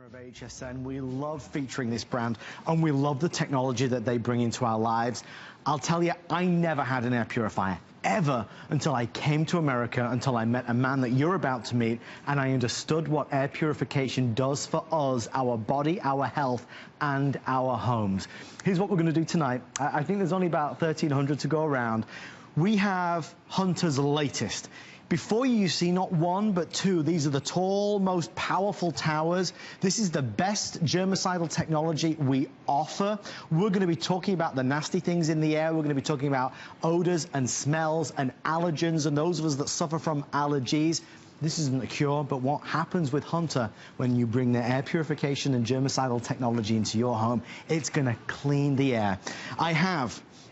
Of HSN. We love featuring this brand and we love the technology that they bring into our lives. I'll tell you, I never had an air purifier ever until I came to America, until I met a man that you're about to meet, and I understood what air purification does for us, our body, our health, and our homes. Here's what we're going to do tonight. I think there's only about 1,300 to go around. We have Hunter's latest. Before you see not one, but two. These are the tall, most powerful towers. This is the best germicidal technology we offer. We're going to be talking about the nasty things in the air. We're going to be talking about odors and smells and allergens, and those of us that suffer from allergies. This isn't a cure, but what happens with Hunter when you bring the air purification and germicidal technology into your home, it's going to clean the air.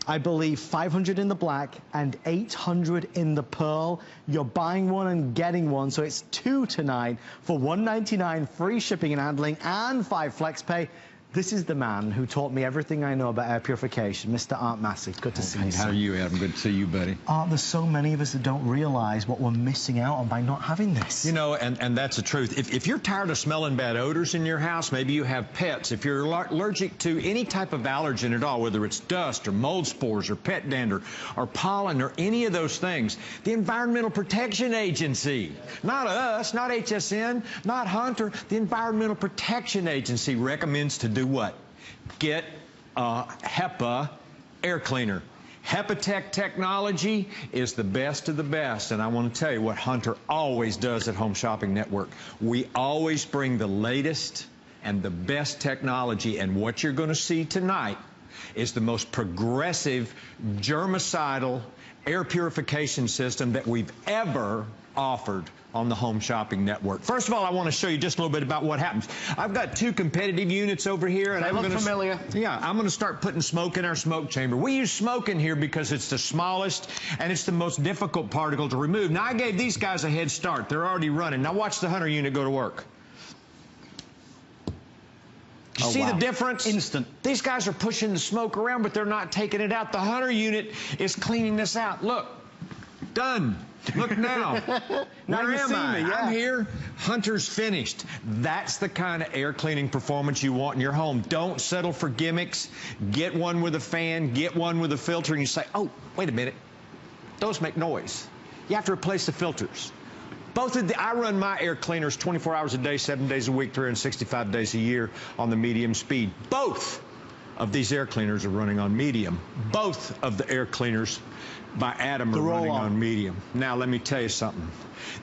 I believe 500 in the black and 800 in the pearl. You're buying one and getting one, so it's two tonight for $199, free shipping and handling, and 5 flex pay. This is the man who taught me everything I know about air purification, Mr. Art Massey. Good to see you, sir. How are you, Adam? Good to see you, buddy. Art, there's so many of us that don't realize what we're missing out on by not having this. You know, and that's the truth. If you're tired of smelling bad odors in your house, maybe you have pets, if you're allergic to any type of allergen at all, whether it's dust or mold spores or pet dander or pollen or any of those things, the Environmental Protection Agency, not us, not HSN, not Hunter, the Environmental Protection Agency recommends to do what? Get a HEPA air cleaner. HEPAtech technology is the best of the best, and I want to tell you what Hunter always does at Home Shopping Network. We always bring the latest and the best technology, and what you're going to see tonight is the most progressive germicidal air purification system that we've ever offered on the Home Shopping Network. First of all, I want to show you just a little bit about what happens. I've got 2 competitive units over here, and I'm going to start putting smoke in our smoke chamber. We use smoke in here because it's the smallest and it's the most difficult particle to remove. Now, I gave these guys a head start. They're already running. Now watch the Hunter unit go to work. You see the difference? Instant. These guys are pushing the smoke around, but they're not taking it out. The Hunter unit is cleaning this out. Look, done. Look now. Where am I? Yeah. I'm here. Hunter's finished. That's the kind of air cleaning performance you want in your home. Don't settle for gimmicks. Get one with a fan, get one with a filter, and you say, oh, wait a minute. Those make noise. You have to replace the filters. I run my air cleaners 24 hours a day, 7 days a week, 365 days a year on the medium speed. Both of these air cleaners are running on medium. Both of the air cleaners by Adam are running on medium. Now, let me tell you something.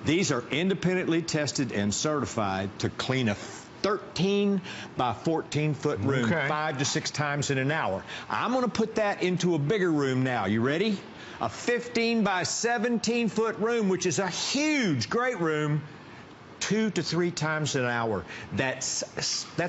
These are independently tested and certified to clean a 13 by 14 foot room 5 to 6 times in an hour. I'm going to put that into a bigger room now. You ready? A 15 by 17 foot room, which is a huge, great room, 2 to 3 times an hour. That's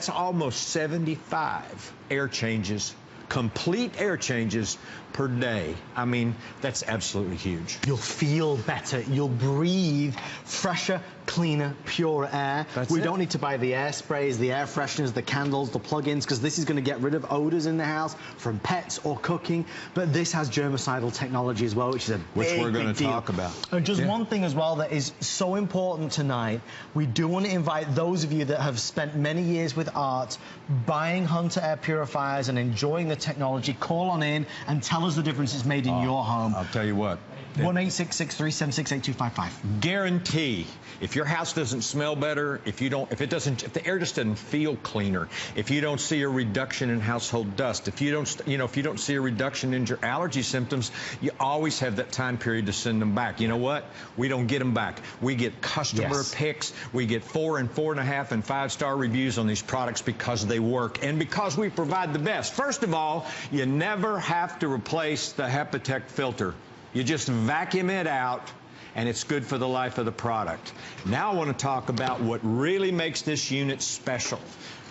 almost 75 air changes, complete air changes per day. I mean, that's absolutely huge. You'll feel better. You'll breathe fresher, cleaner, purer air. We don't need to buy the air sprays, the air fresheners, the candles, the plug-ins, because this is going to get rid of odors in the house from pets or cooking. But this has germicidal technology as well, which is a big we're going to deal. talk about. And just one thing as well that is so important tonight, we do want to invite those of you that have spent many years with Art buying Hunter air purifiers and enjoying the technology. Call on in and tell us the difference it's made in your home. I'll tell you what. 1-866-376-8255. Guarantee, if your house doesn't smell better, if the air just doesn't feel cleaner, if you don't see a reduction in household dust, if you don't see a reduction in your allergy symptoms, you always have that time period to send them back. You know what? We don't get them back. We get customer picks. We get 4 and 4.5 and 5-star reviews on these products because they work and because we provide the best. First of all, you never have to replace the HEPAtech filter. You just vacuum it out, and it's good for the life of the product. Now I want to talk about what really makes this unit special.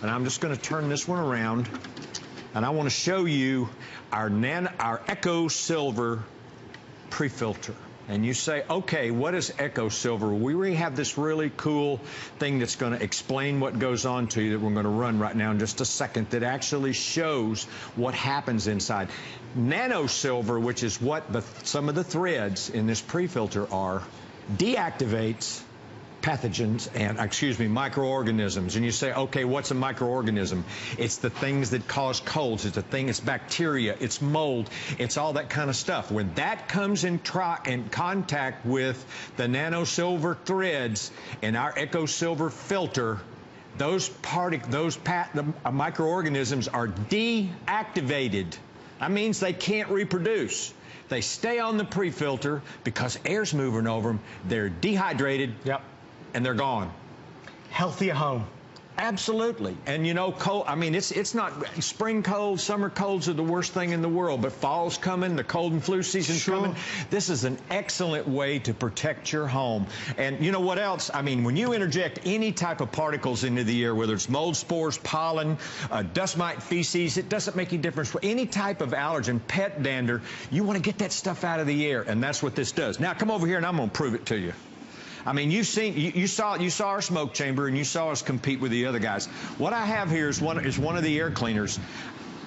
And I'm just going to turn this one around, and I want to show you our EcoSilver pre-filter. And you say, okay, what is EcoSilver? We really have this really cool thing that's going to explain what goes on to you that we're going to run right now in just a second that actually shows what happens inside. NanoSilver, which is what some of the threads in this pre-filter are, deactivates pathogens and, microorganisms. And you say, okay, what's a microorganism? It's the things that cause colds. It's it's bacteria, it's mold, it's all that kind of stuff. When that comes in contact with the nano-silver threads in our EcoSilver filter, those microorganisms are deactivated. That means they can't reproduce. They stay on the pre-filter because air's moving over them. They're dehydrated. Yep. And they're gone. Healthier home. Absolutely. And you know, cold, I mean, it's not spring colds, summer colds are the worst thing in the world, but fall's coming, the cold and flu season's coming. This is an excellent way to protect your home. And you know what else? I mean, when you interject any type of particles into the air, whether it's mold spores, pollen, dust mite feces, it doesn't make any difference. For any type of allergen, pet dander, you want to get that stuff out of the air, and that's what this does. Now, come over here and I'm going to prove it to you. I mean, you saw our smoke chamber, and you saw us compete with the other guys. What I have here is one of the air cleaners.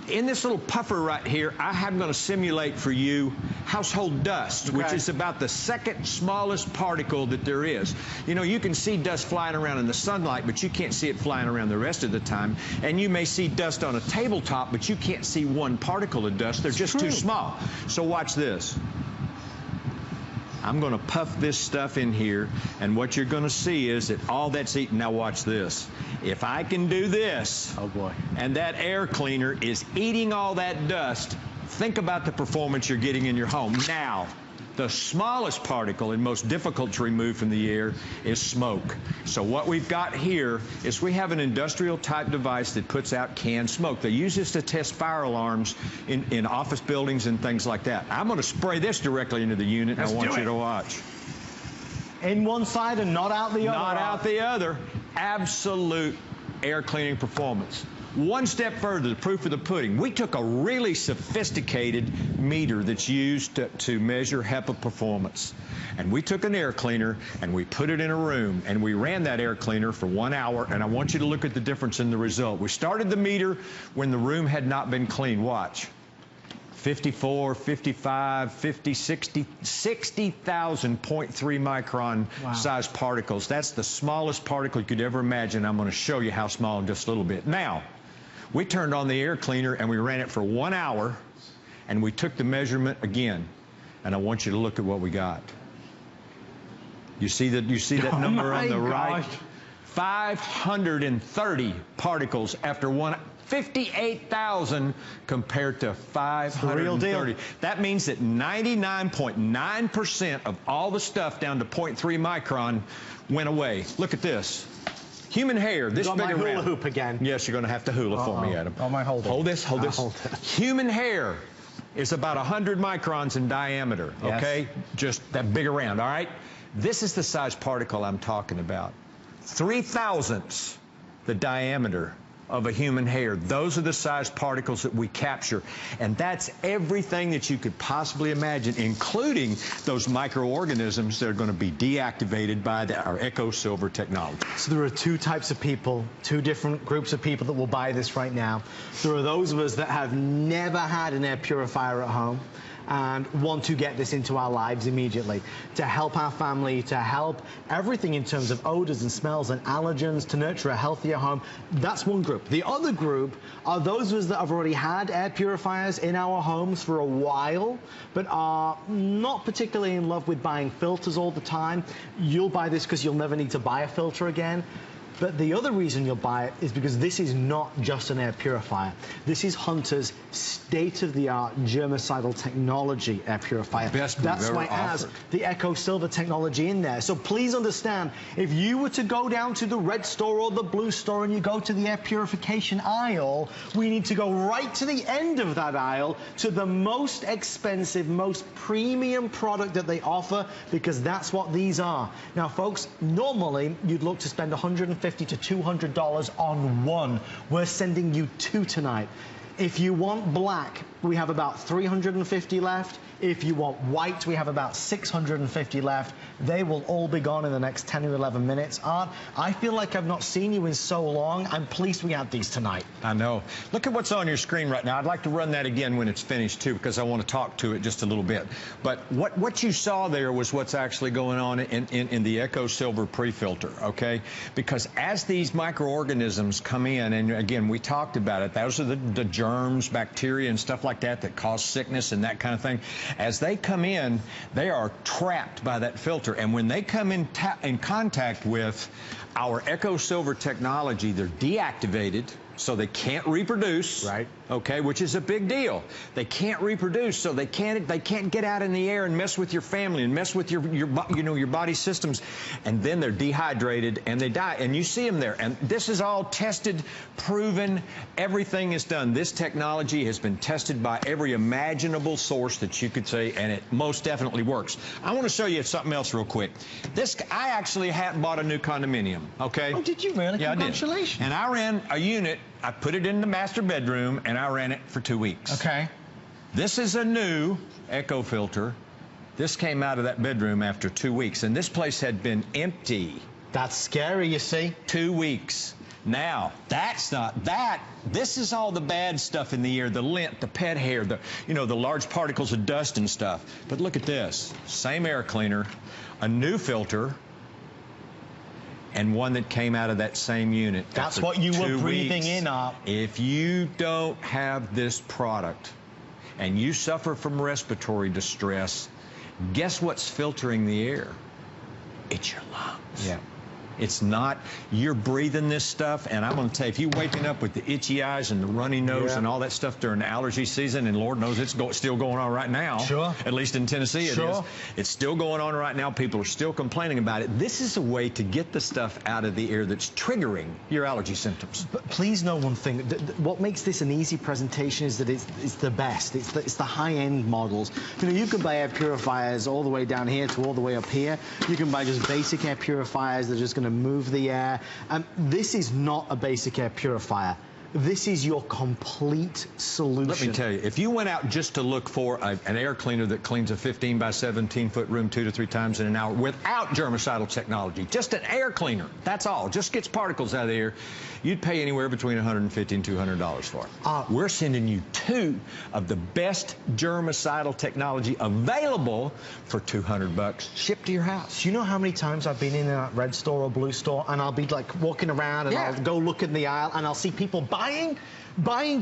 In this little puffer right here, I'm going to simulate for you household dust, which is about the second smallest particle that there is. You know, you can see dust flying around in the sunlight, but you can't see it flying around the rest of the time. And you may see dust on a tabletop, but you can't see one particle of dust. They're just too small. So watch this. I'm going to puff this stuff in here, and what you're going to see is that all that's eaten. Now watch this. If I can do this, oh boy, and that air cleaner is eating all that dust, think about the performance you're getting in your home. Now, the smallest particle and most difficult to remove from the air is smoke. So what we've got here is we have an industrial type device that puts out canned smoke. They use this to test fire alarms in office buildings and things like that. I'm going to spray this directly into the unit, and I want you to watch. In one side and not out the other. Not out the other. Absolute air cleaning performance. One step further, the proof of the pudding. We took a really sophisticated meter that's used to measure HEPA performance. And we took an air cleaner and we put it in a room and we ran that air cleaner for 1 hour, and I want you to look at the difference in the result. We started the meter when the room had not been cleaned. Watch. 54, 55, 50, 60, 60,000 0.3 micron size particles. That's the smallest particle you could ever imagine. I'm going to show you how small in just a little bit. Now, we turned on the air cleaner and we ran it for 1 hour, and we took the measurement again. And I want you to look at what we got. You see that number on the right? 530 particles after 1 hour. 58,000 compared to 530. That means that 99.9% of all the stuff down to 0.3 micron went away. Look at this. Human hair, this big around. Hula hoop again. Yes, you're going to have to hula for me, Adam. Oh, my hold it. Hold this, hold this. Hold it. Human hair is about 100 microns in diameter, okay? Just that big around, all right? This is the size particle I'm talking about. 3,000ths the diameter of a human hair. Those are the size particles that we capture, and that's everything that you could possibly imagine, including those microorganisms that are going to be deactivated by our EcoSilver technology. So there are two types of people, two different groups of people that will buy this right now. There are those of us that have never had an air purifier at home and want to get this into our lives immediately to help our family, to help everything in terms of odors and smells and allergens, to nurture a healthier home. That's one group. The other group are those of us that have already had air purifiers in our homes for a while, but are not particularly in love with buying filters all the time. You'll buy this because you'll never need to buy a filter again. But the other reason you'll buy it is because this is not just an air purifier. This is Hunter's state-of-the-art germicidal technology air purifier. That's why it has the EcoSilver technology in there. So please understand, if you were to go down to the red store or the blue store and you go to the air purification aisle, we need to go right to the end of that aisle to the most expensive, most premium product that they offer, because that's what these are. Now, folks, normally you'd look to spend $150 to $200 on one. We're sending you two tonight. If you want black, we have about 350 left. If you want white, we have about 650 left. They will all be gone in the next 10 or 11 minutes. Art, I feel like I've not seen you in so long. I'm pleased we had these tonight. I know. Look at what's on your screen right now. I'd like to run that again when it's finished, too, because I want to talk to it just a little bit. But what you saw there was what's actually going on in the EcoSilver pre-filter, okay? Because as these microorganisms come in, and again, we talked about it, those are the germs, bacteria, and stuff like that that cause sickness and that kind of thing. As they come in, they are trapped by that filter. And when they come in contact with our EcoSilver technology, they're deactivated, so they can't reproduce. Right. Okay, which is a big deal. They can't reproduce, so they can't get out in the air and mess with your family and mess with your body systems, and then they're dehydrated and they die. And you see them there. And this is all tested, proven. Everything is done. This technology has been tested by every imaginable source that you could say, and it most definitely works. I want to show you something else real quick. I actually bought a new condominium. Okay. Oh, did you really? Yeah, Congratulations. I did. And I ran a unit. I put it in the master bedroom, and I ran it for 2 weeks. Okay. This is a new Eco filter. This came out of that bedroom after 2 weeks, and this place had been empty. That's scary, you see. 2 weeks. Now, that's not that. This is all the bad stuff in the air, the lint, the pet hair, the large particles of dust and stuff. But look at this. Same air cleaner, a new filter, and one that came out of that same unit. That's what you were breathing in, Art. If you don't have this product and you suffer from respiratory distress, guess what's filtering the air? It's your lungs. Yeah. It's not, you're breathing this stuff, and I'm going to tell you, if you're waking up with the itchy eyes and the runny nose and all that stuff during the allergy season, and Lord knows it's still going on right now. Sure. At least in Tennessee it is. It's still going on right now. People are still complaining about it. This is a way to get the stuff out of the air that's triggering your allergy symptoms. But please know one thing. What makes this an easy presentation is that it's the best. It's the high-end models. You can buy air purifiers all the way down here to all the way up here. You can buy just basic air purifiers that are just going to move the air. This is not a basic air purifier. This is your complete solution. Let me tell you, if you went out just to look for an air cleaner that cleans a 15 by 17 foot room 2 to 3 times in an hour without germicidal technology, just an air cleaner, that's all, just gets particles out of the air, you'd pay anywhere between $150 and $200 for it. We're sending you 2 of the best germicidal technology available for $200 shipped to your house. Do you know how many times I've been in that red store or blue store, and I'll be like walking around and I'll go look in the aisle and I'll see people buying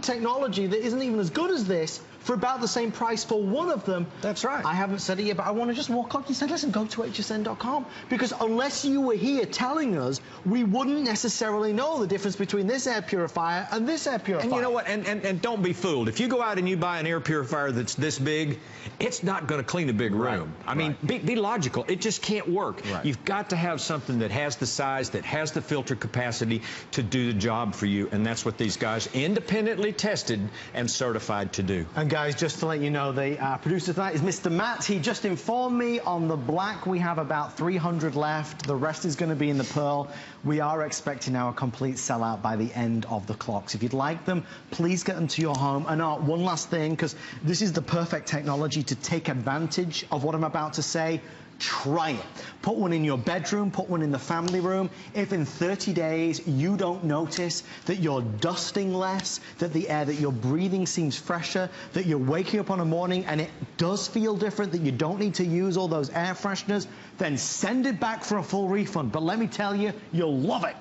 technology that isn't even as good as this for about the same price for one of them. That's right. I haven't said it yet, but I want to just walk up and say, listen, go to hsn.com. Because unless you were here telling us, we wouldn't necessarily know the difference between this air purifier and this air purifier. And you know what? And don't be fooled. If you go out and you buy an air purifier that's this big, it's not going to clean a big room. I mean, be logical. It just can't work. You've got to have something that has the size, that has the filter capacity to do the job for you. And that's what these guys independently tested and certified to do. And guys, just to let you know, the producer tonight is Mr. Matt. He just informed me on the black we have about 300 left. The rest is going to be in the pearl. We are expecting now a complete sellout by the end of the clocks. If you'd like them, please get them to your home. And one last thing, because this is the perfect technology to take advantage of what I'm about to say. Try it. Put one in your bedroom, put one in the family room. If in 30 days you don't notice that you're dusting less, that the air that you're breathing seems fresher, that you're waking up on a morning and it does feel different, that you don't need to use all those air fresheners, then send it back for a full refund. But let me tell you, you'll love it.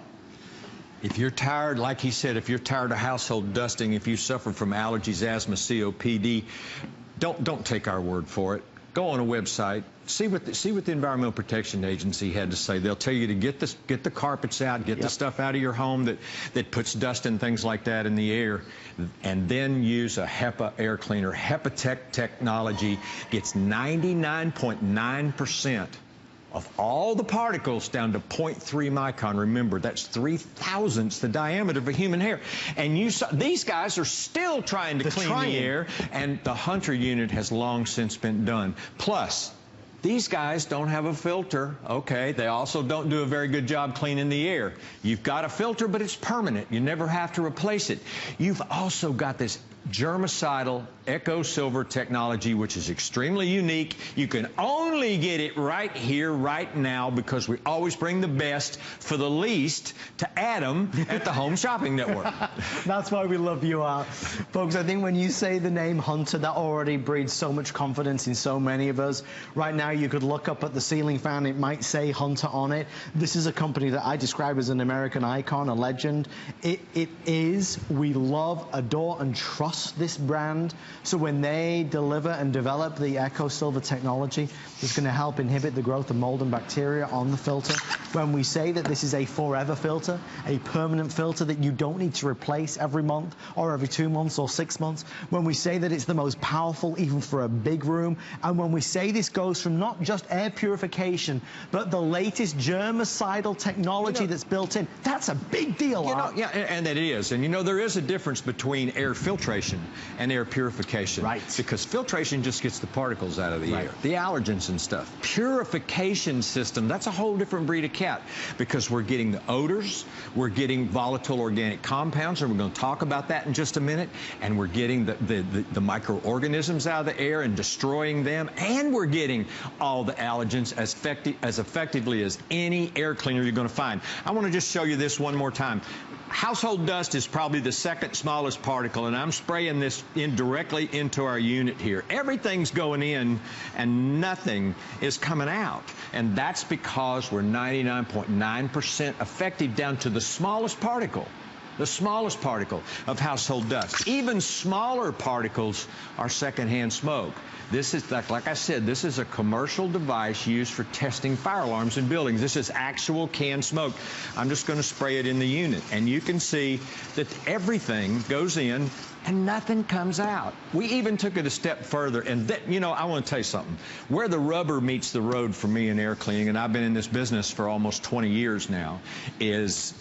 If you're tired, like he said, if you're tired of household dusting, if you suffer from allergies, asthma, COPD, don't take our word for it. Go on a website, see what the Environmental Protection Agency had to say. They'll tell you to get the carpets out, get the stuff out of your home that puts dust and things like that in the air, and then use a HEPA air cleaner. HEPAtech technology gets 99.9% of all the particles down to 0.3 micron. Remember, that's 3/1000ths the diameter of a human hair. And these guys are still trying to clean the air, and the Hunter unit has long since been done. Plus, these guys don't have a filter, okay? They also don't do a very good job cleaning the air. You've got a filter, but it's permanent. You never have to replace it. You've also got this germicidal EcoSilver technology, which is extremely unique. You can only get it right here, right now, because we always bring the best for the least to Adam at the Home Shopping Network. That's why we love you, folks. I think when you say the name Hunter, that already breeds so much confidence in so many of us. Right now, you could look up at the ceiling fan. It might say Hunter on it. This is a company that I describe as an American icon, a legend. It is. We love, adore, and trust this brand. So when they deliver and develop the EcoSilver technology that's going to help inhibit the growth of mold and bacteria on the filter, when we say that this is a forever filter, a permanent filter that you don't need to replace every month or every 2 months or 6 months, when we say that it's the most powerful even for a big room, and when we say this goes from not just air purification, but the latest germicidal technology that's built in, that's a big deal. Yeah, and it is. And there is a difference between air filtration and air purification. Right. Because filtration just gets the particles out of the air, the allergens and stuff. Purification system, that's a whole different breed of cat, because we're getting the odors, we're getting volatile organic compounds, and we're going to talk about that in just a minute, and we're getting the microorganisms out of the air and destroying them, and we're getting all the allergens as effectively as any air cleaner you're going to find. I want to just show you this one more time. Household dust is probably the second smallest particle, and I'm spraying this in directly into our unit here. Everything's going in and nothing is coming out. And that's because we're 99.9% effective down to the smallest particle of household dust. Even smaller particles are secondhand smoke. This is, like I said, this is a commercial device used for testing fire alarms in buildings. This is actual canned smoke. I'm just going to spray it in the unit, and you can see that everything goes in and nothing comes out. We even took it a step further, and I want to tell you something. Where the rubber meets the road for me in air cleaning, and I've been in this business for almost 20 years now, is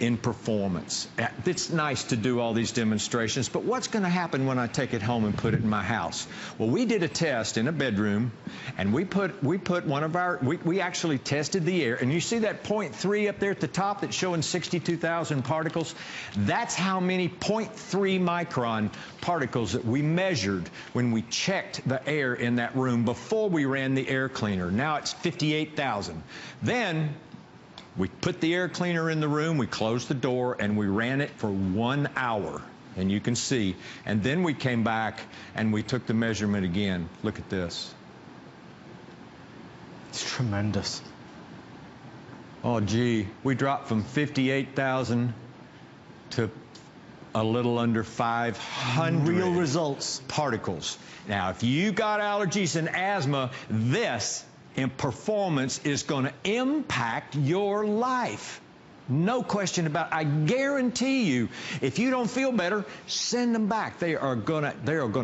in performance. It's nice to do all these demonstrations, but what's going to happen when I take it home and put it in my house? Well, we did a test in a bedroom, and we actually tested the air, and you see that 0.3 up there at the top that's showing 62,000 particles? That's how many 0.3 micron particles that we measured when we checked the air in that room before we ran the air cleaner. Now it's 58,000. Then we put the air cleaner in the room, we closed the door, and we ran it for 1 hour. And you can see. And then we came back and we took the measurement again. Look at this. It's tremendous. Oh, gee. We dropped from 58,000 to a little under 500. Real results. Particles. Now, if you got allergies and asthma, this in performance is going to impact your life. No question about it. I guarantee you, if you don't feel better, send them back. They are going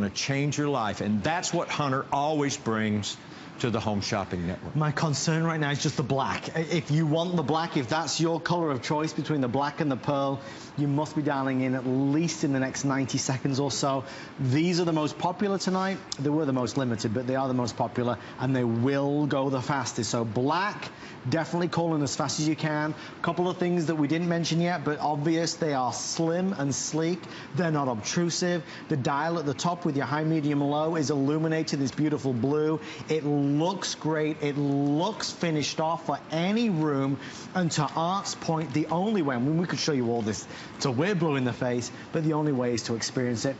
to change your life, and that's what Hunter always brings to the Home Shopping Network. My concern right now is just the black. If you want the black, if that's your color of choice between the black and the pearl, you must be dialing in at least in the next 90 seconds or so. These are the most popular tonight. They were the most limited, but they are the most popular, and they will go the fastest. So black, definitely call in as fast as you can. A couple of things that we didn't mention yet, but obvious. They are slim and sleek. They're not obtrusive. The dial at the top with your high, medium, low is illuminated this beautiful blue. It looks great. It looks finished off for any room. And to Art's point, the only way, I mean, we could show you all this till we're blue in the face, but the only way is to experience it.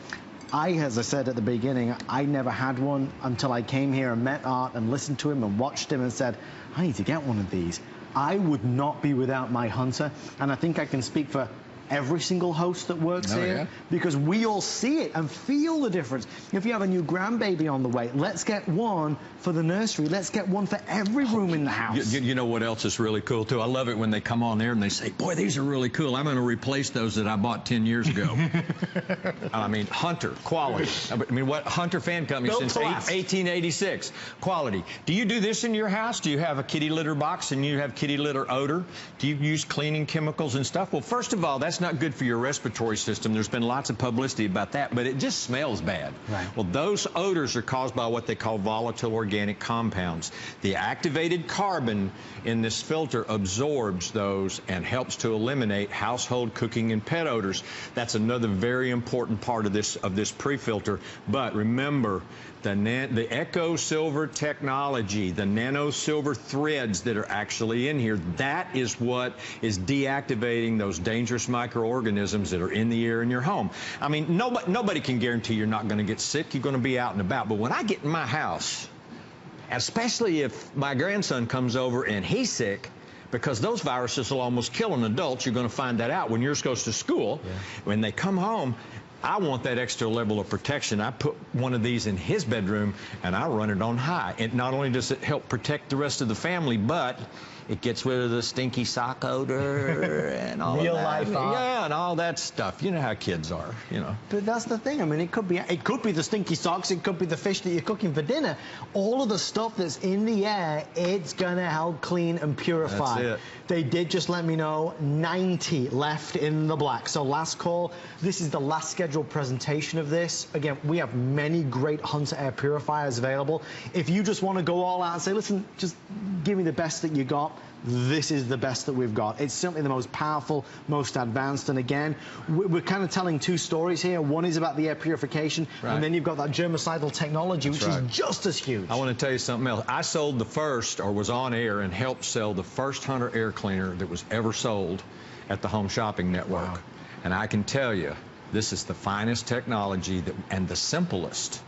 As I said at the beginning, I never had one until I came here and met Art and listened to him and watched him and said, I need to get one of these. I would not be without my Hunter, and I think I can speak for every single host that works here, because we all see it and feel the difference. If you have a new grandbaby on the way, let's get one for the nursery. Let's get one for every room in the house. You know what else is really cool, too? I love it when they come on there and they say, boy, these are really cool. I'm going to replace those that I bought 10 years ago. I mean, Hunter, quality. I mean, what Hunter Fan Company since 1886. Quality. Do you do this in your house? Do you have a kitty litter box and you have kitty litter odor? Do you use cleaning chemicals and stuff? Well, first of all, that's that's not good for your respiratory system. There's been lots of publicity about that, but it just smells bad. Right. Well, those odors are caused by what they call volatile organic compounds. The activated carbon in this filter absorbs those and helps to eliminate household, cooking, and pet odors. That's another very important part of this pre-filter. But remember, the EcoSilver technology, the nano silver threads that are actually in here, that is what is deactivating those dangerous microorganisms that are in the air in your home. I mean, nobody can guarantee you're not going to get sick. You're going to be out and about. But when I get in my house, especially if my grandson comes over and he's sick, because those viruses will almost kill an adult, you're going to find that out when yours goes to school. Yeah. When they come home, I want that extra level of protection. I put one of these in his bedroom, and I run it on high. And not only does it help protect the rest of the family, but it gets rid of the stinky sock odor and all Real of that. life, yeah, and all that stuff. You know how kids are, you know. But that's the thing. I mean, it could be the stinky socks. It could be the fish that you're cooking for dinner. All of the stuff that's in the air, it's going to help clean and purify. That's it. They did just let me know 90 left in the black. So last call. This is the last scheduled presentation of this. Again, we have many great Hunter air purifiers available. If you just want to go all out and say, listen, just give me the best that you got, this is the best that we've got. It's certainly the most powerful, most advanced. And again, we're kind of telling two stories here. One is about the air purification, and then you've got that germicidal technology, which is just as huge. I want to tell you something else. I sold the first, or was on air and helped sell the first Hunter air cleaner that was ever sold at the Home Shopping Network. Wow. And I can tell you, this is the finest technology and the simplest,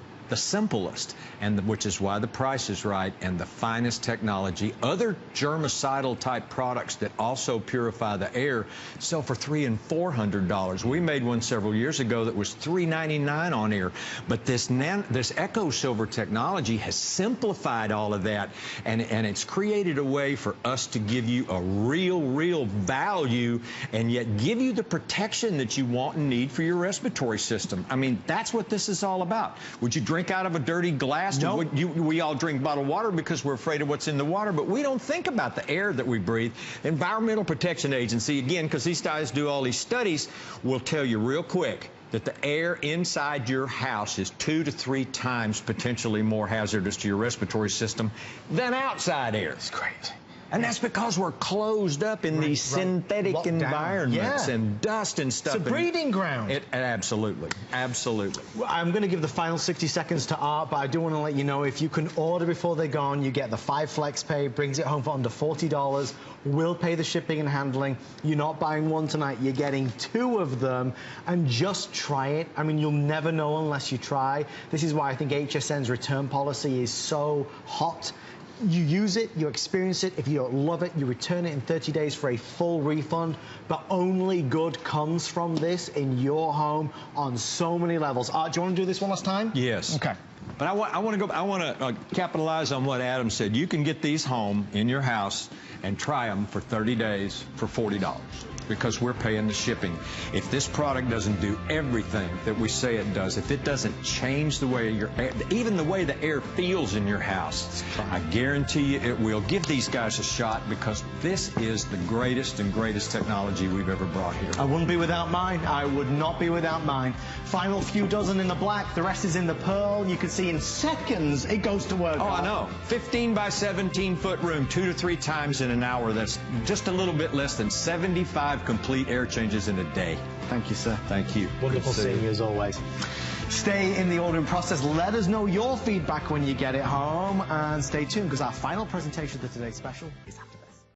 and which is why the price is right, and the finest technology. Other germicidal type products that also purify the air sell for $300 and $400. We made one several years ago that was $399 on air. But this EcoSilver technology has simplified all of that, and it's created a way for us to give you a real value, and yet give you the protection that you want and need for your respiratory system. I mean, that's what this is all about. Would you drink out of a dirty glass? Nope. We all drink bottled water because we're afraid of what's in the water, but we don't think about the air that we breathe. The Environmental Protection Agency, again, because these guys do all these studies, will tell you real quick that the air inside your house is 2 to 3 times potentially more hazardous to your respiratory system than outside air. It's crazy. And that's because we're closed up in these synthetic environments and dust and stuff. It's a breeding ground. Absolutely. I'm going to give the final 60 seconds to Art, but I do want to let you know, if you can order before they're gone, you get the 5 flex pay, brings it home for under $40. We'll pay the shipping and handling. You're not buying one tonight, you're getting 2 of them, and just try it. I mean, you'll never know unless you try. This is why I think HSN's return policy is so hot. You use it, you experience it. If you don't love it, you return it in 30 days for a full refund. But only good comes from this in your home on so many levels. Art, do you want to do this one last time? Yes. Okay. But I want to capitalize on what Adam said. You can get these home in your house and try them for 30 days for $40. Because we're paying the shipping. If this product doesn't do everything that we say it does, if it doesn't change the way your air, even the way the air feels in your house, I guarantee you it will. Give these guys a shot, because this is the greatest and greatest technology we've ever brought here. I wouldn't be without mine. I would not be without mine. Final few dozen in the black, the rest is in the pearl. You can see in seconds it goes to work. Oh, I know. 15 by 17 foot room, 2 to 3 times in an hour. That's just a little bit less than 75 complete air changes in a day. Thank you, sir. Thank you. Wonderful seeing you as always. Stay in the ordering process. Let us know your feedback when you get it home, and stay tuned, because our final presentation of today's special is after.